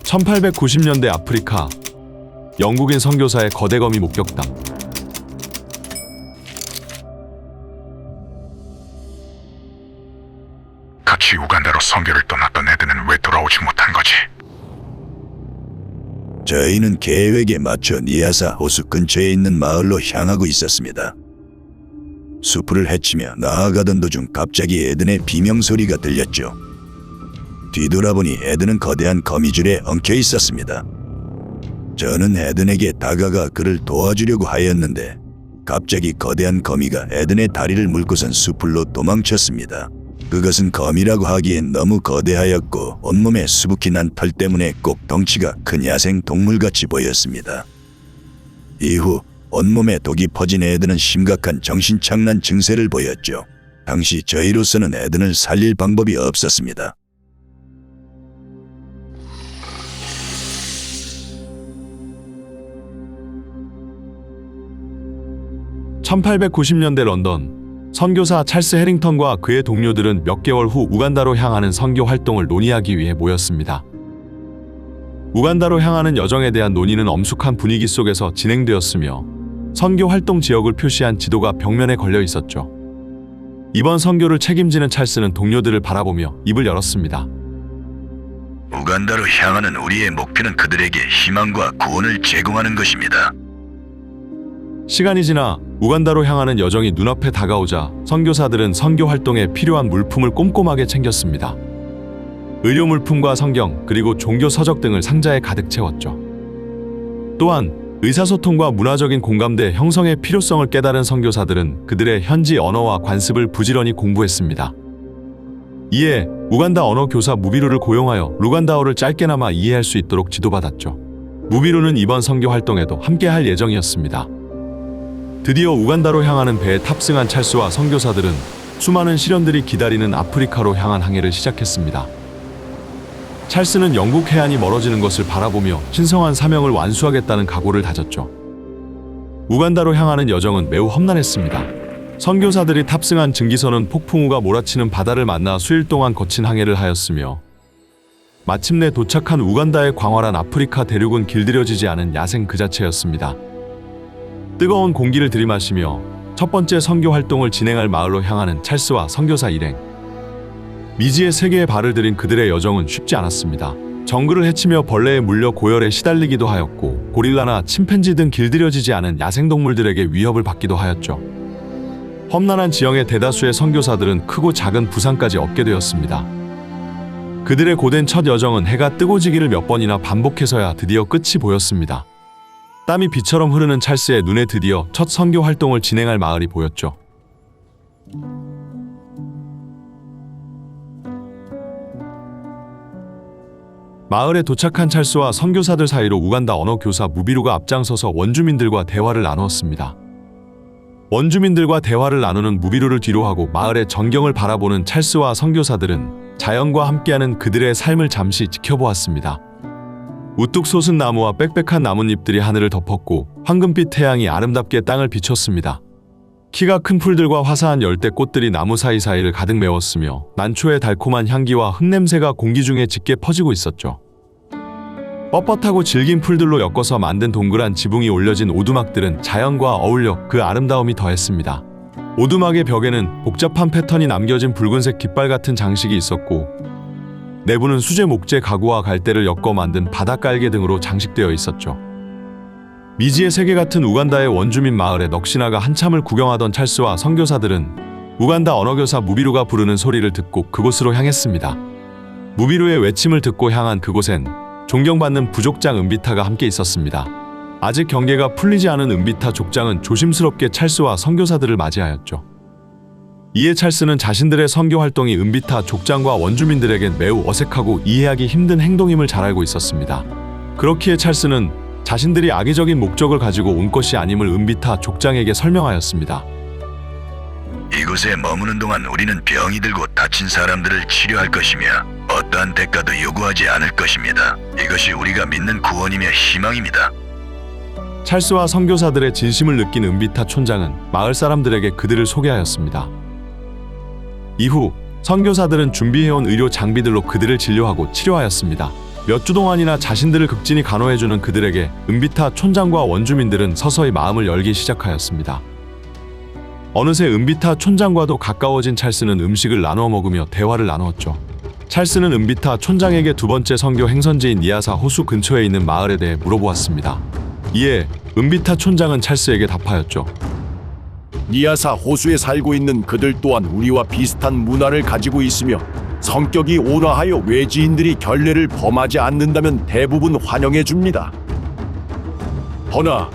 1890년대 아프리카, 영국인 선교사의 거대 거미 목격담. 같이 우간다로 선교를 떠났던 애들은 왜 돌아오지 못한 거지? 저희는 계획에 맞춰 니아사 호수 근처에 있는 마을로 향하고 있었습니다. 숲을 헤치며 나아가던 도중 갑자기 에든의 비명소리가 들렸죠. 뒤돌아보니 에든은 거대한 거미줄에 엉켜 있었습니다. 저는 에든에게 다가가 그를 도와주려고 하였는데 갑자기 거대한 거미가 에든의 다리를 물고선 숲으로 도망쳤습니다. 그것은 거미라고 하기엔 너무 거대하였고 온몸에 수북히 난 털 때문에 꼭 덩치가 큰 야생 동물같이 보였습니다. 이후 온몸에 독이 퍼진 에든은 심각한 정신착란 증세를 보였죠. 당시 저희로서는 에든을 살릴 방법이 없었습니다. (1890년대) 런던, 선교사 찰스 해링턴과 그의 동료들은 몇 개월 후 우간다로 향하는 선교 활동을 논의하기 위해 모였습니다. 우간다로 향하는 여정에 대한 논의는 엄숙한 분위기 속에서 진행되었으며 선교 활동 지역을 표시한 지도가 벽면에 걸려 있었죠. 이번 선교를 책임지는 찰스는 동료들을 바라보며 입을 열었습니다. 우간다로 향하는 우리의 목표는 그들에게 희망과 구원을 제공하는 것입니다. 시간이 지나 우간다로 향하는 여정이 눈앞에 다가오자 선교사들은 선교 활동에 필요한 물품을 꼼꼼하게 챙겼습니다. 의료 물품과 성경, 그리고 종교 서적 등을 상자에 가득 채웠죠. 또한 의사소통과 문화적인 공감대 형성의 필요성을 깨달은 선교사들은 그들의 현지 언어와 관습을 부지런히 공부했습니다. 이에 우간다 언어 교사 무비루를 고용하여 루간다어를 짧게나마 이해할 수 있도록 지도받았죠. 무비루는 이번 선교 활동에도 함께할 예정이었습니다. 드디어 우간다로 향하는 배에 탑승한 찰스와 선교사들은 수많은 시련들이 기다리는 아프리카로 향한 항해를 시작했습니다. 찰스는 영국 해안이 멀어지는 것을 바라보며 신성한 사명을 완수하겠다는 각오를 다졌죠. 우간다로 향하는 여정은 매우 험난했습니다. 선교사들이 탑승한 증기선은 폭풍우가 몰아치는 바다를 만나 수일 동안 거친 항해를 하였으며 마침내 도착한 우간다의 광활한 아프리카 대륙은 길들여지지 않은 야생 그 자체였습니다. 뜨거운 공기를 들이마시며 첫 번째 선교 활동을 진행할 마을로 향하는 찰스와 선교사 일행. 미지의 세계에 발을 들인 그들의 여정은 쉽지 않았습니다. 정글을 헤치며 벌레에 물려 고열에 시달리기도 하였고 고릴라나 침팬지 등 길들여지지 않은 야생동물들에게 위협을 받기도 하였죠. 험난한 지형의 대다수의 선교사들은 크고 작은 부상까지 얻게 되었습니다. 그들의 고된 첫 여정은 해가 뜨고 지기를 몇 번이나 반복해서야 드디어 끝이 보였습니다. 땀이 비처럼 흐르는 찰스의 눈에 드디어 첫 선교 활동을 진행할 마을이 보였죠. 마을에 도착한 찰스와 선교사들 사이로 우간다 언어 교사 무비루가 앞장서서 원주민들과 대화를 나누었습니다. 원주민들과 대화를 나누는 무비루를 뒤로하고 마을의 전경을 바라보는 찰스와 선교사들은 자연과 함께하는 그들의 삶을 잠시 지켜보았습니다. 우뚝 솟은 나무와 빽빽한 나뭇잎들이 하늘을 덮었고 황금빛 태양이 아름답게 땅을 비췄습니다. 키가 큰 풀들과 화사한 열대 꽃들이 나무 사이사이를 가득 메웠으며 난초의 달콤한 향기와 흙냄새가 공기 중에 짙게 퍼지고 있었죠. 뻣뻣하고 질긴 풀들로 엮어서 만든 동그란 지붕이 올려진 오두막들은 자연과 어울려 그 아름다움이 더했습니다. 오두막의 벽에는 복잡한 패턴이 남겨진 붉은색 깃발 같은 장식이 있었고 내부는 수제 목재 가구와 갈대를 엮어 만든 바닥깔개 등으로 장식되어 있었죠. 미지의 세계 같은 우간다의 원주민 마을에 넋이나가 한참을 구경하던 찰스와 선교사들은 우간다 언어교사 무비루가 부르는 소리를 듣고 그곳으로 향했습니다. 무비루의 외침을 듣고 향한 그곳엔 존경받는 부족장 은비타가 함께 있었습니다. 아직 경계가 풀리지 않은 은비타 족장은 조심스럽게 찰스와 선교사들을 맞이하였죠. 이에 찰스는 자신들의 선교 활동이 은비타 족장과 원주민들에겐 매우 어색하고 이해하기 힘든 행동임을 잘 알고 있었습니다. 그렇기에 찰스는 자신들이 악의적인 목적을 가지고 온 것이 아님을 은비타 족장에게 설명하였습니다. 이곳에 머무는 동안 우리는 병이 들고 다친 사람들을 치료할 것이며 어떠한 대가도 요구하지 않을 것입니다. 이것이 우리가 믿는 구원이며 희망입니다. 찰스와 선교사들의 진심을 느낀 은비타 촌장은 마을 사람들에게 그들을 소개하였습니다. 이후 선교사들은 준비해온 의료 장비들로 그들을 진료하고 치료하였습니다. 몇 주 동안이나 자신들을 극진히 간호해주는 그들에게 은비타 촌장과 원주민들은 서서히 마음을 열기 시작하였습니다. 어느새 은비타 촌장과도 가까워진 찰스는 음식을 나누어 먹으며 대화를 나누었죠. 찰스는 은비타 촌장에게 두 번째 선교 행선지인 니아사 호수 근처에 있는 마을에 대해 물어보았습니다. 이에 은비타 촌장은 찰스에게 답하였죠. 니아사 호수에 살고 있는 그들 또한 우리와 비슷한 문화를 가지고 있으며 성격이 온화하여 외지인들이 결례를 범하지 않는다면 대부분 환영해 줍니다. 허나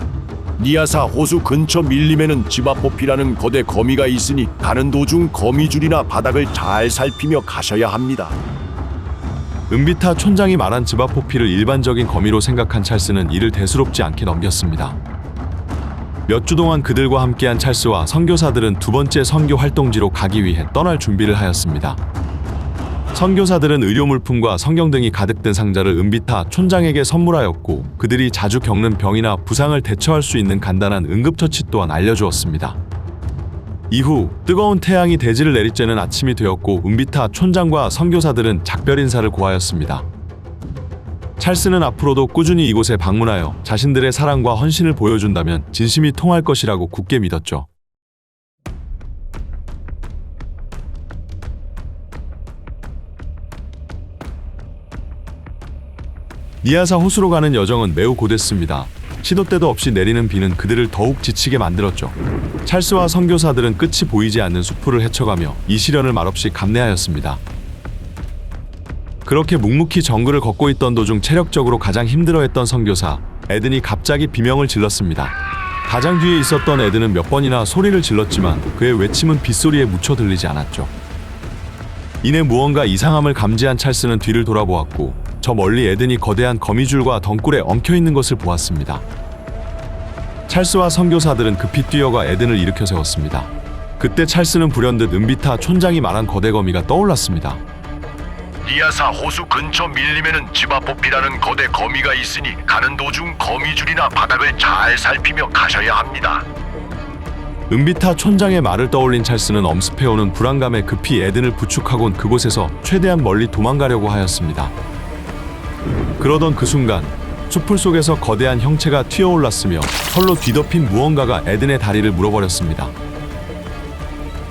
니아사 호수 근처 밀림에는 지바포피라는 거대 거미가 있으니 가는 도중 거미줄이나 바닥을 잘 살피며 가셔야 합니다. 은비타 촌장이 말한 지바포피를 일반적인 거미로 생각한 찰스는 이를 대수롭지 않게 넘겼습니다. 몇 주 동안 그들과 함께한 찰스와 선교사들은 두 번째 선교 활동지로 가기 위해 떠날 준비를 하였습니다. 선교사들은 의료물품과 성경 등이 가득 든 상자를 은비타 촌장에게 선물하였고 그들이 자주 겪는 병이나 부상을 대처할 수 있는 간단한 응급처치 또한 알려주었습니다. 이후 뜨거운 태양이 대지를 내리쬐는 아침이 되었고 은비타 촌장과 선교사들은 작별 인사를 고하였습니다. 찰스는 앞으로도 꾸준히 이곳에 방문하여 자신들의 사랑과 헌신을 보여준다면 진심이 통할 것이라고 굳게 믿었죠. 니아사 호수로 가는 여정은 매우 고됐습니다. 시도 때도 없이 내리는 비는 그들을 더욱 지치게 만들었죠. 찰스와 선교사들은 끝이 보이지 않는 숲풀을 헤쳐가며 이 시련을 말없이 감내하였습니다. 그렇게 묵묵히 정글을 걷고 있던 도중 체력적으로 가장 힘들어했던 선교사 에든이 갑자기 비명을 질렀습니다. 가장 뒤에 있었던 에든은 몇 번이나 소리를 질렀지만 그의 외침은 빗소리에 묻혀 들리지 않았죠. 이내 무언가 이상함을 감지한 찰스는 뒤를 돌아보았고 저 멀리 에든이 거대한 거미줄과 덩굴에 엉켜있는 것을 보았습니다. 찰스와 선교사들은 급히 뛰어가 에든을 일으켜 세웠습니다. 그때 찰스는 불현듯 은비타 촌장이 말한 거대 거미가 떠올랐습니다. 니아사 호수 근처 밀림에는 지바포피라는 거대 거미가 있으니 가는 도중 거미줄이나 바닥을 잘 살피며 가셔야 합니다. 은비타 촌장의 말을 떠올린 찰스는 엄습해오는 불안감에 급히 에든을 부축하곤 그곳에서 최대한 멀리 도망가려고 하였습니다. 그러던 그 순간 숲풀 속에서 거대한 형체가 튀어올랐으며 털로 뒤덮인 무언가가 에든의 다리를 물어버렸습니다.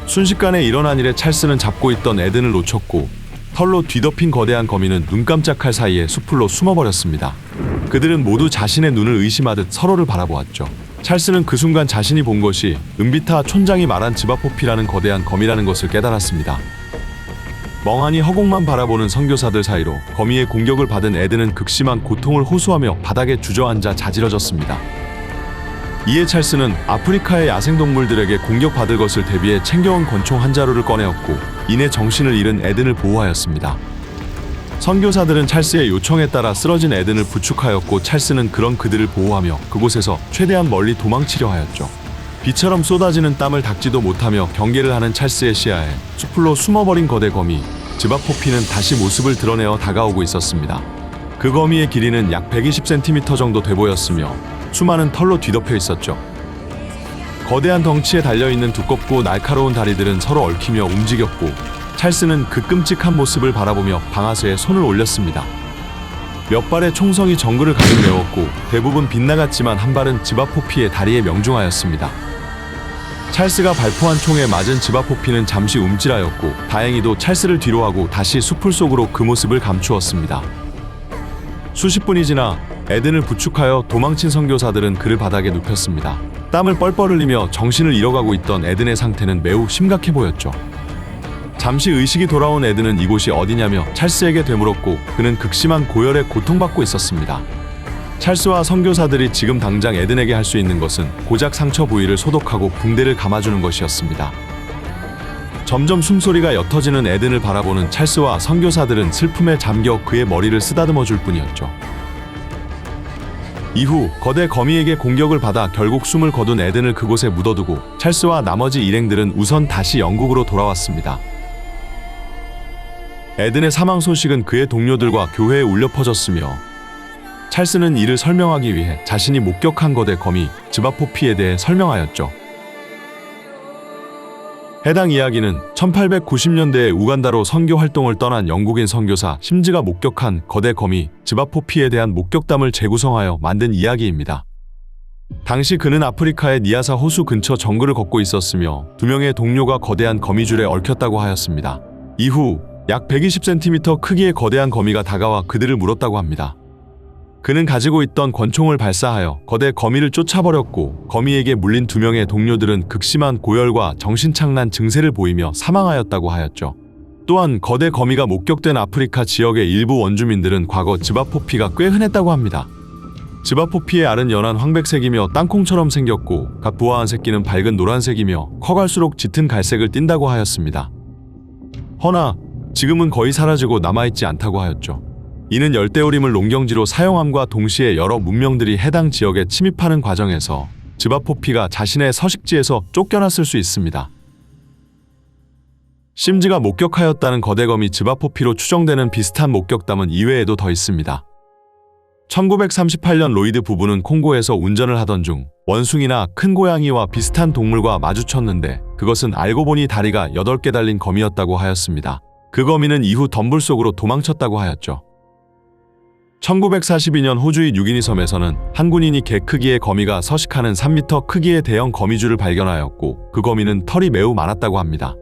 순식간에 일어난 일에 찰스는 잡고 있던 에든을 놓쳤고 털로 뒤덮인 거대한 거미는 눈 깜짝할 사이에 숲풀로 숨어버렸습니다. 그들은 모두 자신의 눈을 의심하듯 서로를 바라보았죠. 찰스는 그 순간 자신이 본 것이 은비타 촌장이 말한 지바포피라는 거대한 거미라는 것을 깨달았습니다. 멍하니 허공만 바라보는 선교사들 사이로 거미의 공격을 받은 에든은 극심한 고통을 호소하며 바닥에 주저앉아 자지러졌습니다. 이에 찰스는 아프리카의 야생동물들에게 공격받을 것을 대비해 챙겨온 권총 한 자루를 꺼내었고 이내 정신을 잃은 에든을 보호하였습니다. 선교사들은 찰스의 요청에 따라 쓰러진 에든을 부축하였고 찰스는 그런 그들을 보호하며 그곳에서 최대한 멀리 도망치려 하였죠. 비처럼 쏟아지는 땀을 닦지도 못하며 경계를 하는 찰스의 시야에 숲풀로 숨어버린 거대 거미 지바포피는 다시 모습을 드러내어 다가오고 있었습니다. 그 거미의 길이는 약 120cm 정도 돼 보였으며 수많은 털로 뒤덮여 있었죠. 거대한 덩치에 달려있는 두껍고 날카로운 다리들은 서로 얽히며 움직였고 찰스는 그 끔찍한 모습을 바라보며 방아쇠에 손을 올렸습니다. 몇 발의 총성이 정글을 가득 메웠고 대부분 빗나갔지만 한 발은 지바포피의 다리에 명중하였습니다. 찰스가 발포한 총에 맞은 지바포피는 잠시 움찔하였고 다행히도 찰스를 뒤로하고 다시 숲풀 속으로 그 모습을 감추었습니다. 수십 분이 지나 에든을 부축하여 도망친 선교사들은 그를 바닥에 눕혔습니다. 땀을 뻘뻘 흘리며 정신을 잃어가고 있던 에든의 상태는 매우 심각해 보였죠. 잠시 의식이 돌아온 에든은 이곳이 어디냐며 찰스에게 되물었고 그는 극심한 고열에 고통받고 있었습니다. 찰스와 선교사들이 지금 당장 에든에게 할 수 있는 것은 고작 상처 부위를 소독하고 붕대를 감아주는 것이었습니다. 점점 숨소리가 옅어지는 에든을 바라보는 찰스와 선교사들은 슬픔에 잠겨 그의 머리를 쓰다듬어 줄 뿐이었죠. 이후 거대 거미에게 공격을 받아 결국 숨을 거둔 에든을 그곳에 묻어두고 찰스와 나머지 일행들은 우선 다시 영국으로 돌아왔습니다. 에든의 사망 소식은 그의 동료들과 교회에 울려 퍼졌으며 찰스는 이를 설명하기 위해 자신이 목격한 거대 거미 지바포피에 대해 설명하였죠. 해당 이야기는 1890년대에 우간다로 선교 활동을 떠난 영국인 선교사 심즈가 목격한 거대 거미 즈바포피에 대한 목격담을 재구성하여 만든 이야기입니다. 당시 그는 아프리카의 니아사 호수 근처 정글을 걷고 있었으며 2명의 동료가 거대한 거미줄에 얽혔다고 하였습니다. 이후 약 120cm 크기의 거대한 거미가 다가와 그들을 물었다고 합니다. 그는 가지고 있던 권총을 발사하여 거대 거미를 쫓아버렸고 거미에게 물린 2명의 동료들은 극심한 고열과 정신착란 증세를 보이며 사망하였다고 하였죠. 또한 거대 거미가 목격된 아프리카 지역의 일부 원주민들은 과거 즈바포피가 꽤 흔했다고 합니다. 즈바포피의 알은 연한 황백색이며 땅콩처럼 생겼고 각 부화한 새끼는 밝은 노란색이며 커갈수록 짙은 갈색을 띈다고 하였습니다. 허나 지금은 거의 사라지고 남아있지 않다고 하였죠. 이는 열대우림을 농경지로 사용함과 동시에 여러 문명들이 해당 지역에 침입하는 과정에서 즈바포피가 자신의 서식지에서 쫓겨났을 수 있습니다. 심즈가 목격하였다는 거대거미 즈바포피로 추정되는 비슷한 목격담은 이외에도 더 있습니다. 1938년 로이드 부부는 콩고에서 운전을 하던 중 원숭이나 큰 고양이와 비슷한 동물과 마주쳤는데 그것은 알고 보니 다리가 8개 달린 거미였다고 하였습니다. 그 거미는 이후 덤불 속으로 도망쳤다고 하였죠. 1942년 호주의 뉴기니 섬에서는 한 군인이 개 크기의 거미가 서식하는 3m 크기의 대형 거미줄을 발견하였고 그 거미는 털이 매우 많았다고 합니다.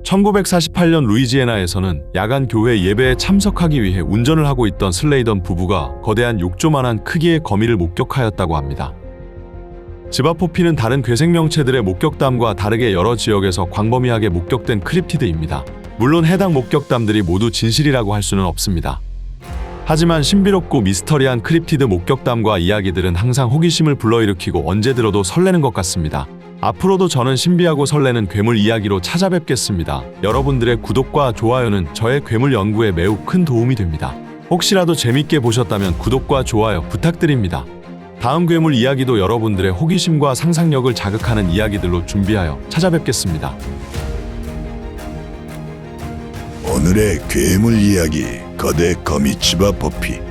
1948년 루이지애나에서는 야간 교회 예배에 참석하기 위해 운전을 하고 있던 슬레이던 부부가 거대한 욕조만한 크기의 거미를 목격하였다고 합니다. 즈바포피는 다른 괴생명체들의 목격담과 다르게 여러 지역에서 광범위하게 목격된 크립티드입니다. 물론 해당 목격담들이 모두 진실이라고 할 수는 없습니다. 하지만 신비롭고 미스터리한 크립티드 목격담과 이야기들은 항상 호기심을 불러일으키고 언제 들어도 설레는 것 같습니다. 앞으로도 저는 신비하고 설레는 괴물 이야기로 찾아뵙겠습니다. 여러분들의 구독과 좋아요는 저의 괴물 연구에 매우 큰 도움이 됩니다. 혹시라도 재밌게 보셨다면 구독과 좋아요 부탁드립니다. 다음 괴물 이야기도 여러분들의 호기심과 상상력을 자극하는 이야기들로 준비하여 찾아뵙겠습니다. 오늘의 괴물 이야기 거대 거미 즈바포피.